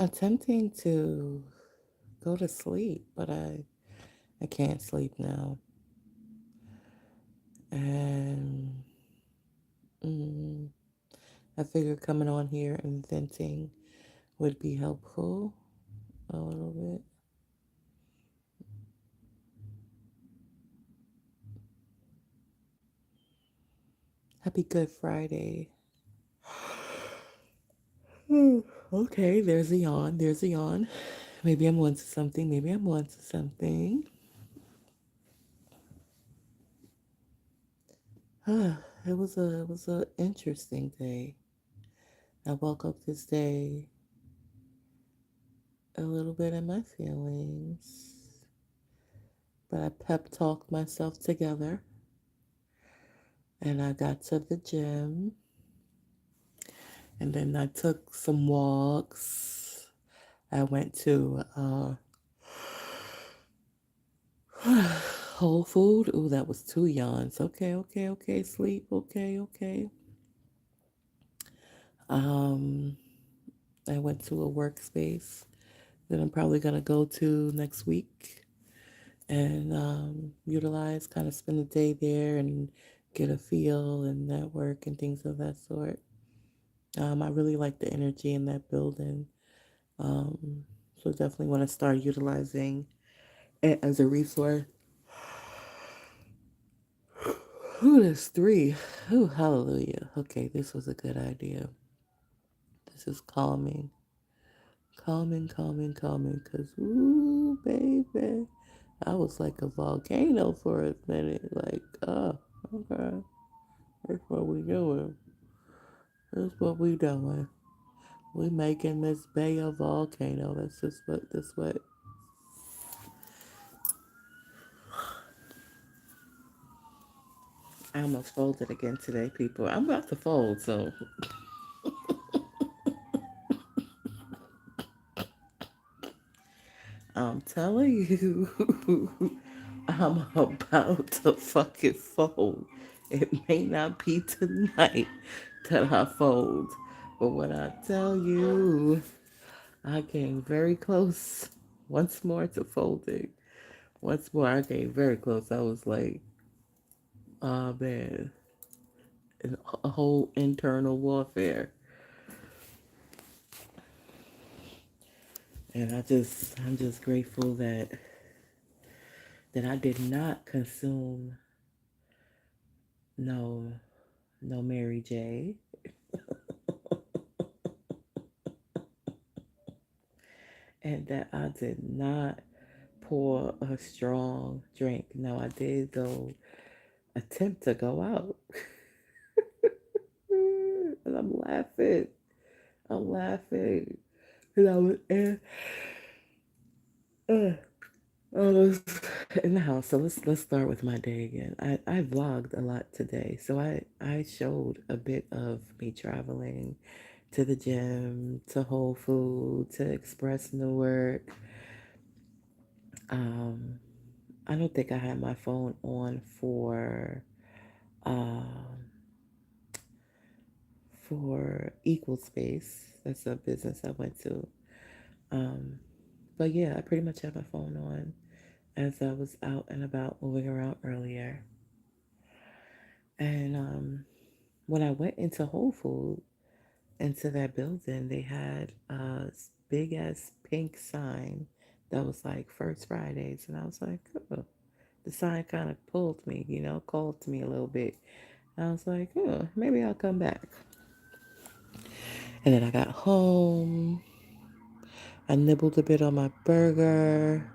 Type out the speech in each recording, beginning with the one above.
attempting to go to sleep, but I can't sleep now. And mm, I figured coming on here and venting would be helpful a little bit. Happy Good Friday. Okay, there's a yawn. There's a yawn. Maybe I'm onto something. Maybe I'm onto something. It was a interesting day. I woke up this day a little bit in my feelings, but I pep talked myself together, and I got to the gym, and then I took some walks. I went to Whole Food. Ooh, that was two yawns. Okay, okay, okay. Sleep. Okay, okay. Um, I went to a workspace that I'm probably gonna go to next week and utilize, kind of spend the day there and get a feel and network and things of that sort. I really like the energy in that building. Um, so definitely want to start utilizing it as a resource. Ooh, there's three. Ooh, hallelujah. Okay, this was a good idea. This is calming. Calming, calming, calming. Because, ooh, baby. I was like a volcano for a minute. Like, oh, okay. That's what we doing. That's what we doing. We making this bay a volcano. That's just what. I almost folded again today, people. I'm about to fold, so I'm telling you, I'm about to fucking fold. It may not be tonight that I fold, but when I tell you, I came very close once more to folding. Once more, I came very close. I was like, oh man, a whole internal warfare. And I'm just grateful that I did not consume no, no Mary J. And that I did not pour a strong drink. Now I did go attempt to go out. And I'm laughing. I'm laughing. And I was uh, I was in the house. So let's start with my day again. I vlogged a lot today. So I showed a bit of me traveling to the gym, to Whole Food, to Express Newark. Um, I don't think I had my phone on um, for Equal Space. That's a business I went to. Um, but yeah, I pretty much had my phone on as I was out and about moving around earlier. And when I went into Whole Food, into that building, they had a big ass pink sign that was like First Fridays. And I was like, oh, the sign kind of pulled me, called to me a little bit. I was like, oh, maybe I'll come back. And then I got home. I nibbled a bit on my burger.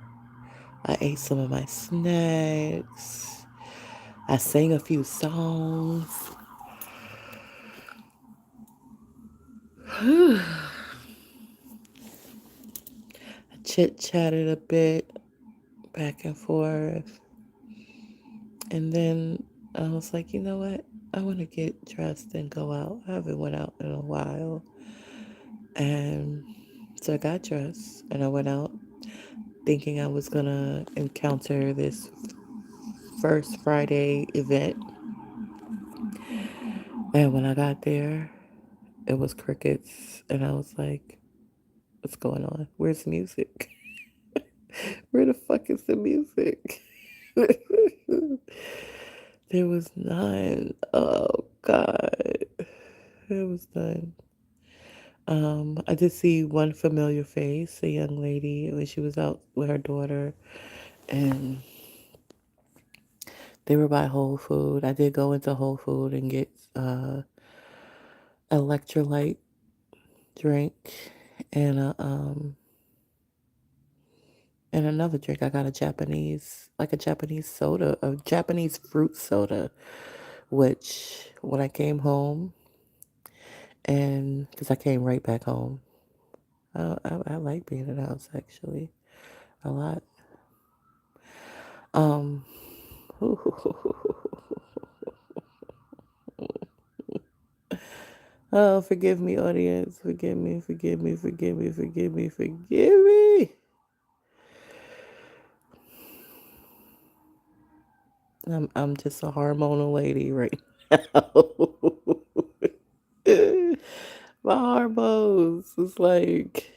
I ate some of my snacks. I sang a few songs. I chit chatted a bit back and forth. And then I was like, you know what? I want to get dressed and go out. I haven't went out in a while. And so I got dressed and I went out thinking I was going to encounter this first Friday event. And when I got there, it was crickets. And I was like, What's going on? Where's the music? Where the fuck is the music? There was none. Oh God. There was none. I did see one familiar face, a young lady when she was out with her daughter, and they were by Whole Food. I did go into Whole Food and get electrolyte drink and another drink. I got a Japanese soda, a Japanese fruit soda, which when I came home, and because I came right back home, I like being in the house actually a lot. Um, oh, forgive me, audience. Forgive me, forgive me, forgive me, forgive me, forgive me. I'm just a hormonal lady right now. My hormones is like,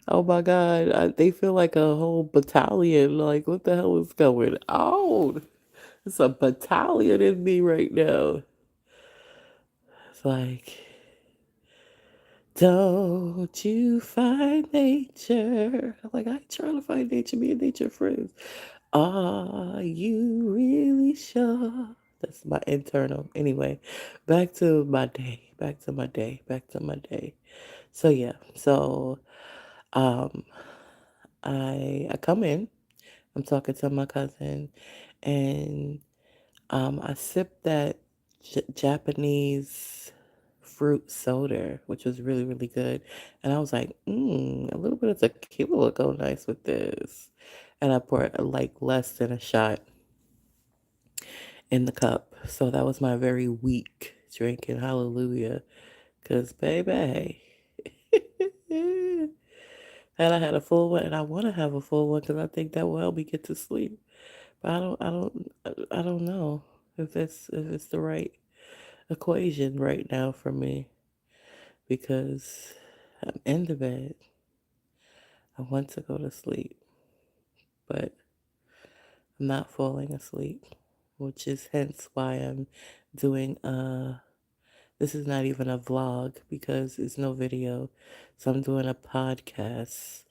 oh my God, they feel like a whole battalion. Like, what the hell is going on? It's a battalion in me right now. It's like, don't you find nature? I'm like, I ain't trying to find nature. Me and nature friends. Are you really sure? That's my internal. Anyway, back to my day. Back to my day. Back to my day. So yeah. So um I come in. I'm talking to my cousin, and I sipped that Japanese fruit soda, which was really, really good. And I was like, a little bit of tequila would go nice with this. And I poured like less than a shot in the cup. So that was my very weak drinking. Hallelujah. Because, baby, and I had a full one, and I want to have a full one because I think that will help me get to sleep. But I don't know if it's the right equation right now for me because I'm in the bed. I want to go to sleep, but I'm not falling asleep, which is hence why I'm doing this is not even a vlog because it's no video. So I'm doing a podcast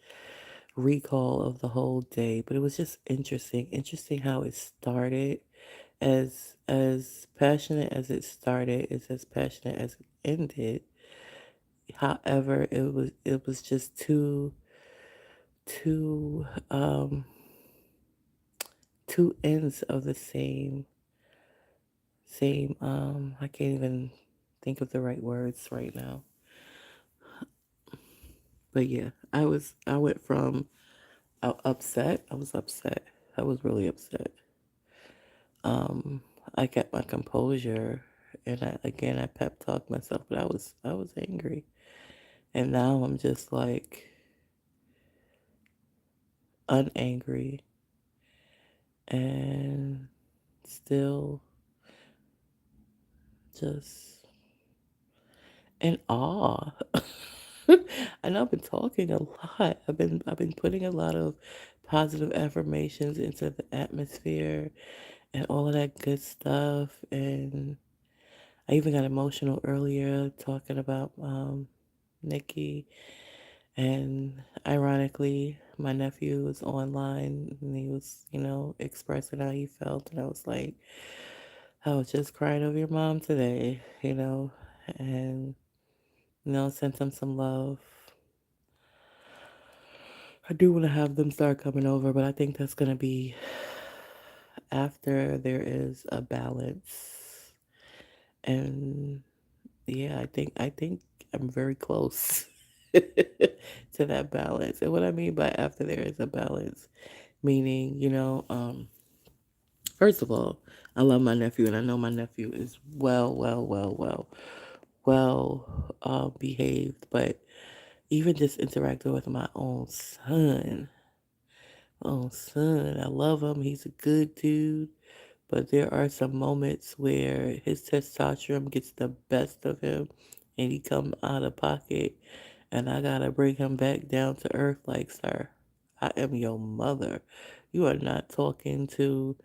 recall of the whole day, but it was just interesting how it started. As passionate as it started is as passionate as it ended. However, it was just two two ends of the same I can't even think of the right words right now. But yeah, I went from upset. I was upset. I was really upset. Um, I kept my composure, and I pep talked myself, but I was angry, and now I'm just like unangry and still just in awe. I know I've been talking a lot. I've been putting a lot of positive affirmations into the atmosphere and all of that good stuff. And I even got emotional earlier talking about Nikki. And ironically, my nephew was online and he was, expressing how he felt. And I was like, I was just crying over your mom today, and, sent him some love. I do want to have them start coming over, but I think that's going to be after there is a balance. And yeah, I think I'm very close to that balance. And what I mean by after there is a balance, meaning, first of all, I love my nephew, and I know my nephew is well behaved, but even just interacting with my own son, I love him. He's a good dude, but there are some moments where his testosterone gets the best of him, and he come out of pocket, And I gotta bring him back down to earth like, sir, I am your mother. You are not talking to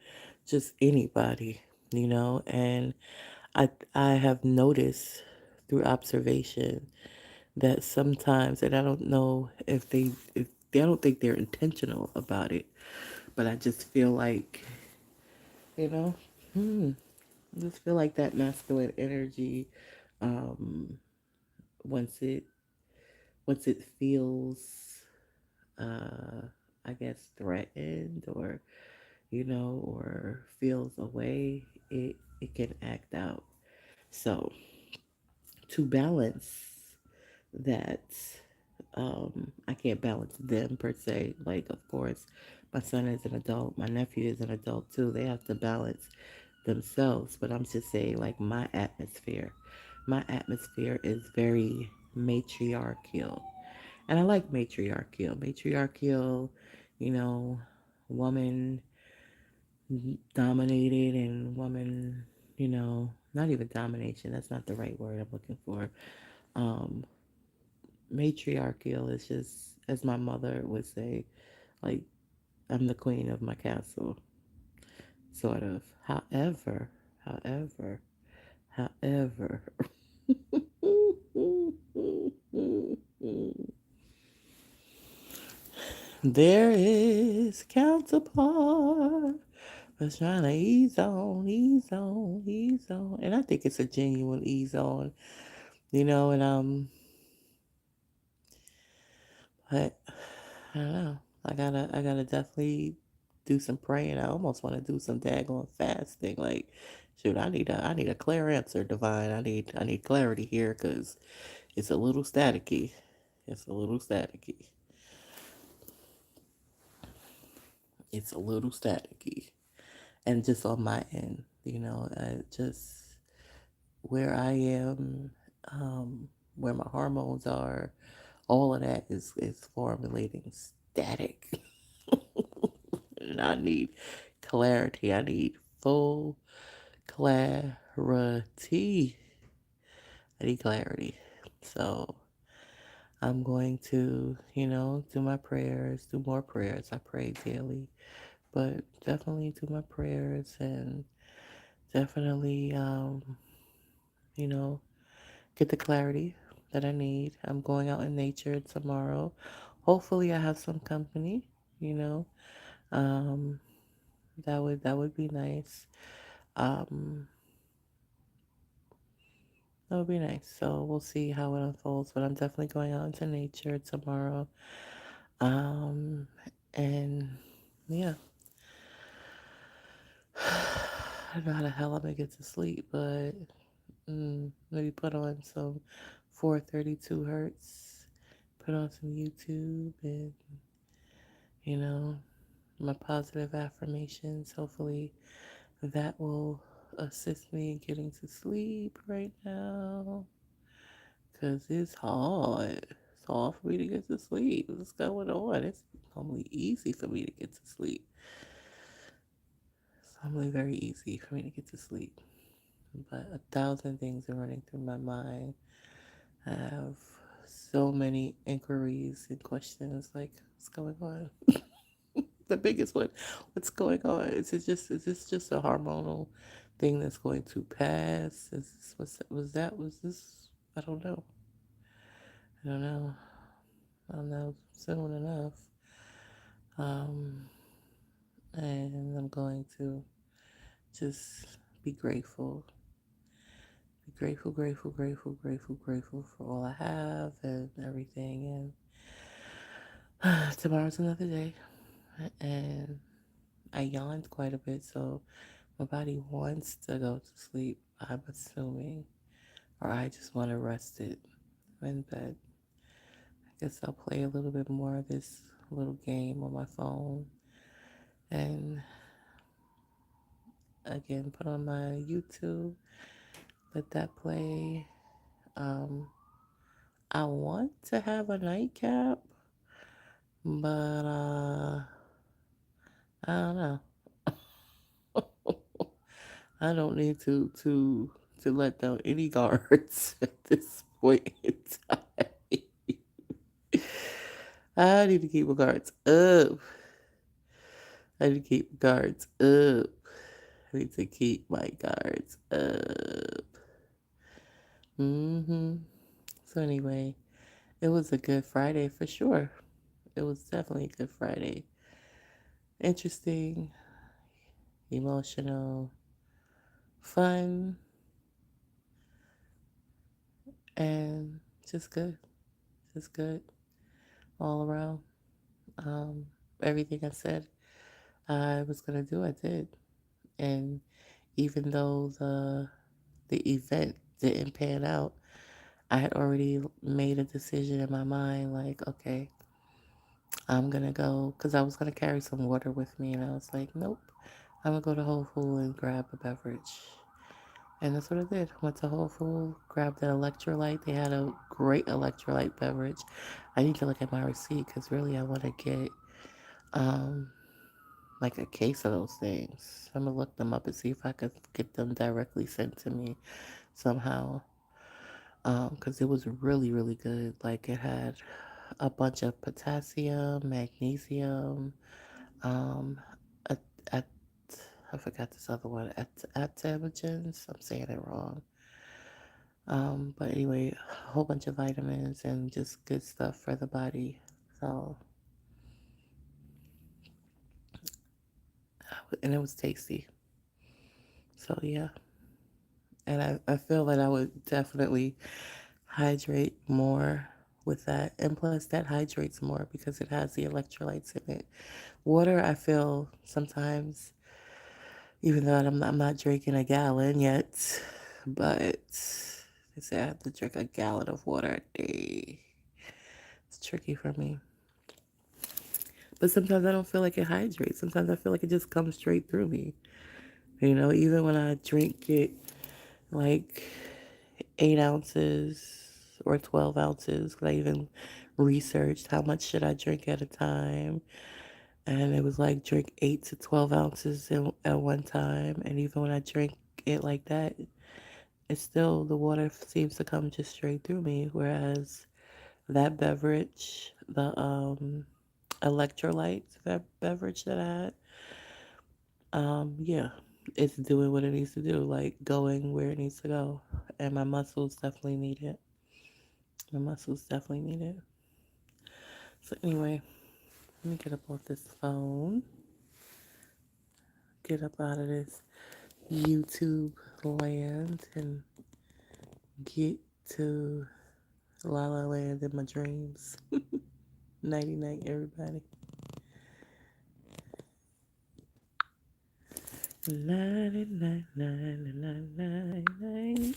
just anybody, you know? And I have noticed through observation that sometimes, and I don't know if they, I don't think they're intentional about it, but I just feel like, you know, I just feel like that masculine energy, um, once it once it feels, uh, I guess, threatened or or feels away, it can act out. So to balance that, I can't balance them per se. Like, of course, my son is an adult, my nephew is an adult too. They have to balance themselves. But I'm just saying, like, my atmosphere. My atmosphere is very matriarchal. And I like matriarchal. Matriarchal, you know, woman dominated and woman, not even domination. That's not the right word I'm looking for. Um, Matriarchal is just, as my mother would say, like, I'm the queen of my castle, sort of. However, however, there is counterpart was trying to ease on, ease on, ease on. And I think it's a genuine ease on, and but I don't know. I gotta definitely do some praying. I almost want to do some daggone fasting. Like, shoot, I need a clear answer, divine. I need clarity here because it's a little staticky. It's a little staticky. It's a little staticky. And just on my end, just where I am, where my hormones are, all of that is formulating static. And I need clarity. I need full clarity. I need clarity. So I'm going to, do my prayers, do more prayers. I pray daily, but definitely do my prayers and definitely, you know, get the clarity that I need. I'm going out in nature tomorrow. Hopefully I have some company, you know. Um, that would be nice. Um, that would be nice. So we'll see how it unfolds, but I'm definitely going out into nature tomorrow. Um, and yeah, I don't know how the hell I'm gonna get to sleep, but maybe put on some 432 hertz, put on some YouTube, and you know, my positive affirmations. Hopefully, that will assist me in getting to sleep right now. Because it's hard. It's hard for me to get to sleep. What's going on? It's normally easy for me to get to sleep. It's normally very easy for me to get to sleep. But a thousand things are running through my mind. I have so many inquiries and questions like, what's going on? The biggest one, what's going on? Is this just a hormonal thing that's going to pass? Was this I don't know. I don't know. I'll know soon enough. Um, and I'm going to just be grateful. Be grateful, grateful, grateful, grateful, grateful for all I have and everything. And tomorrow's another day. And I yawned quite a bit, so my body wants to go to sleep, I'm assuming. Or I just want to rest it in bed. I guess I'll play a little bit more of this little game on my phone. And again, put on my YouTube, let that play. Um, I want to have a nightcap, but I don't know. I don't need to let down any guards at this point in time. I need to keep my guards up. I need to keep my guards up. I need to keep my guards up. So anyway, it was a good Friday for sure. It was definitely a good Friday. Interesting, emotional, fun, and just good. Just good all around. Um, Everything I said I was gonna do, I did. And even though the event didn't pan out, I had already made a decision in my mind, like, okay, I'm gonna go, because I was gonna carry some water with me, and I was like, nope, I'm gonna go to Whole Foods and grab a beverage. And that's what I did. Went to Whole Foods, grabbed an electrolyte. They had a great electrolyte beverage. I need to look at my receipt because really I want to get um, like a case of those things. I'm gonna look them up and see if I could get them directly sent to me somehow. Because it was really, really good. Like it had a bunch of potassium, magnesium, um, at, at, I forgot this other one, atamogens. I'm saying it wrong. But anyway, a whole bunch of vitamins and just good stuff for the body. So, and it was tasty. So yeah, and I feel that I would definitely hydrate more with that. And plus that hydrates more because it has the electrolytes in it. Water, I feel sometimes, even though I'm not drinking a gallon yet, but they say I have to drink a gallon of water a day. It's tricky for me. But sometimes I don't feel like it hydrates. Sometimes I feel like it just comes straight through me. You know, even when I drink it like 8 ounces or 12 ounces, 'cause I even researched how much should I drink at a time. And it was like drink 8 to 12 ounces at one time. And even when I drink it like that, it's still, the water seems to come just straight through me. Whereas that beverage, the electrolyte beverage that I had, yeah, it's doing what it needs to do, like going where it needs to go. And my muscles definitely need it. My muscles definitely need it. So anyway, let me get up off this phone, get up out of this YouTube land, and get to La La Land in my dreams. Nighty night, everybody. Nighty night, night, night, night, night.